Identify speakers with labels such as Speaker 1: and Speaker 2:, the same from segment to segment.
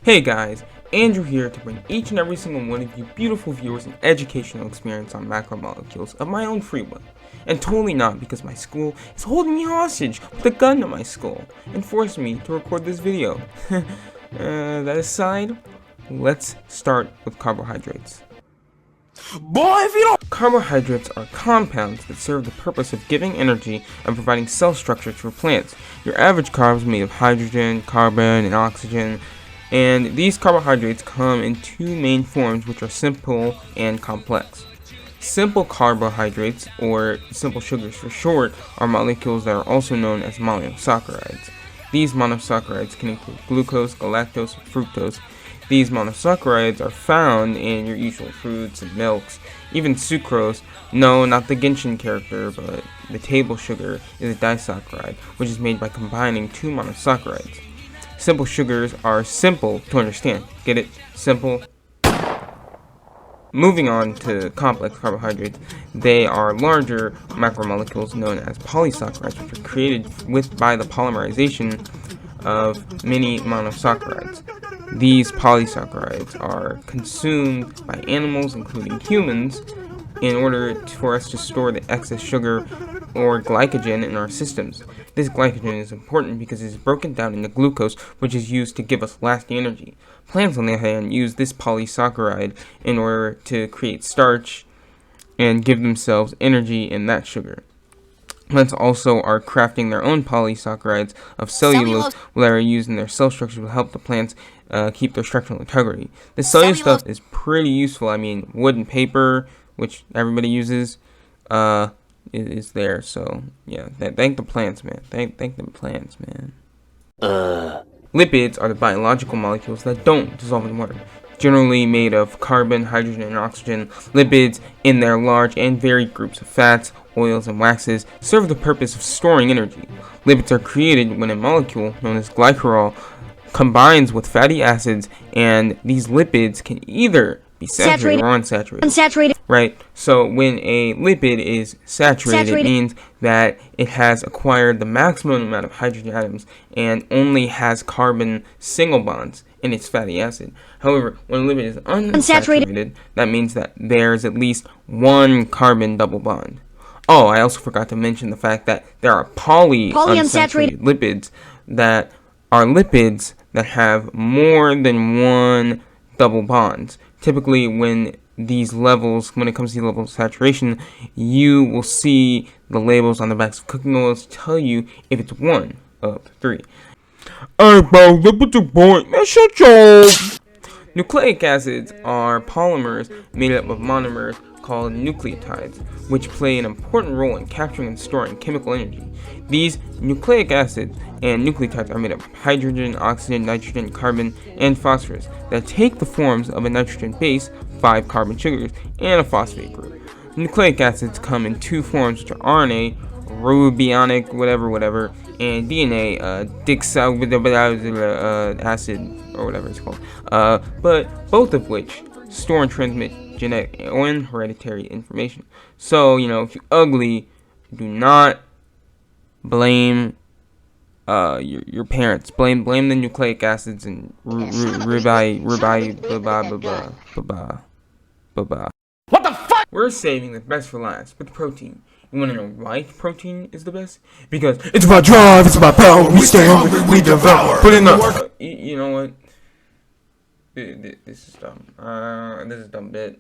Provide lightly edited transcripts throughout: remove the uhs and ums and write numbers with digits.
Speaker 1: Hey guys, Andrew here to bring each and every single one of you beautiful viewers an educational experience on macromolecules of my own free will. And totally not because my school is holding me hostage with a gun to my skull and forcing me to record this video. That aside, let's start with carbohydrates. Carbohydrates are compounds that serve the purpose of giving energy and providing cell structure to plants. Your average carb is made of hydrogen, carbon, and oxygen. And these carbohydrates come in two main forms, which are simple and complex. Simple carbohydrates, or simple sugars for short, are molecules that are also known as monosaccharides. These monosaccharides can include glucose, galactose, and fructose. These monosaccharides are found in your usual fruits and milks, even sucrose. No, not the Genshin character, but the table sugar is a disaccharide, which is made by combining two monosaccharides. Simple sugars are simple to understand. Get it? Simple. Moving on to complex carbohydrates, they are larger macromolecules known as polysaccharides, which are created by the polymerization of many monosaccharides. These polysaccharides are consumed by animals, including humans, in order for us to store the excess sugar or glycogen in our systems. This glycogen is important because it is broken down into glucose, which is used to give us lasting energy. Plants, on the other hand, use this polysaccharide in order to create starch and give themselves energy in that sugar. Plants also are crafting their own polysaccharides of cellulose that are used in their cell structure to help the plants keep their structural integrity. This cellulose stuff is pretty useful. I mean, wood and paper, which everybody uses, is there. So yeah, thank the plants, man. Thank them plants, man. Lipids are the biological molecules that don't dissolve in water. Generally made of carbon, hydrogen, and oxygen, lipids, in their large and varied groups of fats, oils, and waxes, serve the purpose of storing energy. Lipids are created when a molecule, known as glycerol, combines with fatty acids, and these lipids can either be saturated or unsaturated. Right? So when a lipid is saturated, it means that it has acquired the maximum amount of hydrogen atoms and only has carbon single bonds in its fatty acid. However, when a lipid is unsaturated, that means that there's at least one carbon double bond. Oh, I also forgot to mention the fact that there are polyunsaturated lipids that are lipids that have more than one double bonds. Typically, when it comes to the levels of saturation, you will see the labels on the backs of cooking oils tell you if it's 1 of 3. Hey bro, lipids are boring. Man, shut your... Nucleic acids are polymers made up of monomers called nucleotides, which play an important role in capturing and storing chemical energy. These nucleic acids and nucleotides are made up of hydrogen, oxygen, nitrogen, carbon, and phosphorus that take the forms of a nitrogen base, 5 carbon sugars, and a phosphate group. Nucleic acids come in two forms, which are RNA, ribonucleic whatever, and DNA, acid, or whatever it's called, but both of which store and transmit genetic and hereditary information. So, if you're ugly, do not blame your parents. Blame the nucleic acids and What the fuck? We're saving the best for last with protein. You want to know why protein is the best? Because it's my drive, it's my power. We stay hungry, we devour. Put in the work. You know what? This is dumb. This is a dumb bit.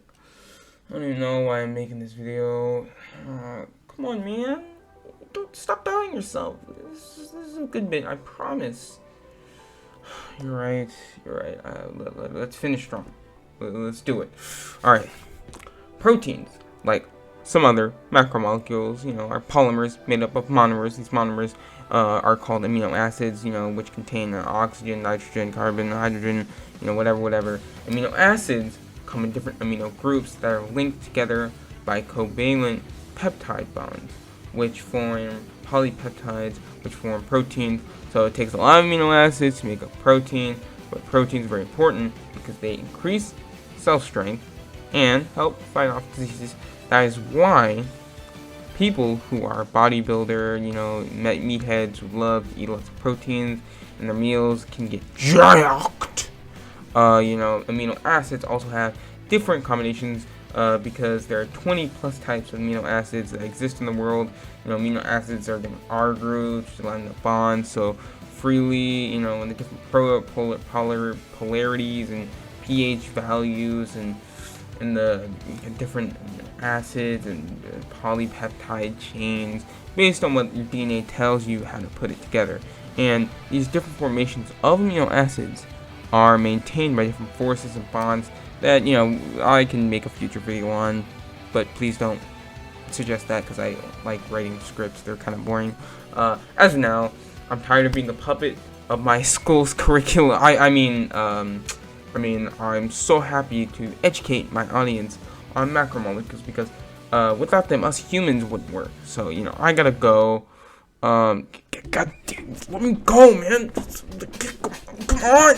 Speaker 1: I don't even know why I'm making this video. Come on, man. Don't stop doubting yourself. This is a good bit, I promise. You're right. Let's finish strong. Let's do it. Alright. Proteins, like some other macromolecules, are polymers made up of monomers. These monomers are called amino acids, which contain oxygen, nitrogen, carbon, hydrogen, whatever. Amino acids come in different amino groups that are linked together by covalent peptide bonds, which form polypeptides, which form proteins. So it takes a lot of amino acids to make a protein, but proteins are very important because they increase cell strength and help fight off diseases. That is why people who are bodybuilder, meatheads who love to eat lots of proteins in their meals can get jacked. amino acids also have different combinations because there are 20 plus types of amino acids that exist in the world. Amino acids are different R groups, line up bonds, so freely, in the different polarities and pH values and the different acids and polypeptide chains based on what your DNA tells you how to put it together. And these different formations of amino acids are maintained by different forces and bonds that, I can make a future video on, but please don't suggest that because I like writing scripts. They're kind of boring. As of now, I'm tired of being a puppet of my school's curriculum. I'm so happy to educate my audience on macromolecules because without them, us humans wouldn't work. So, I gotta go. God damn, let me go, man. Come on.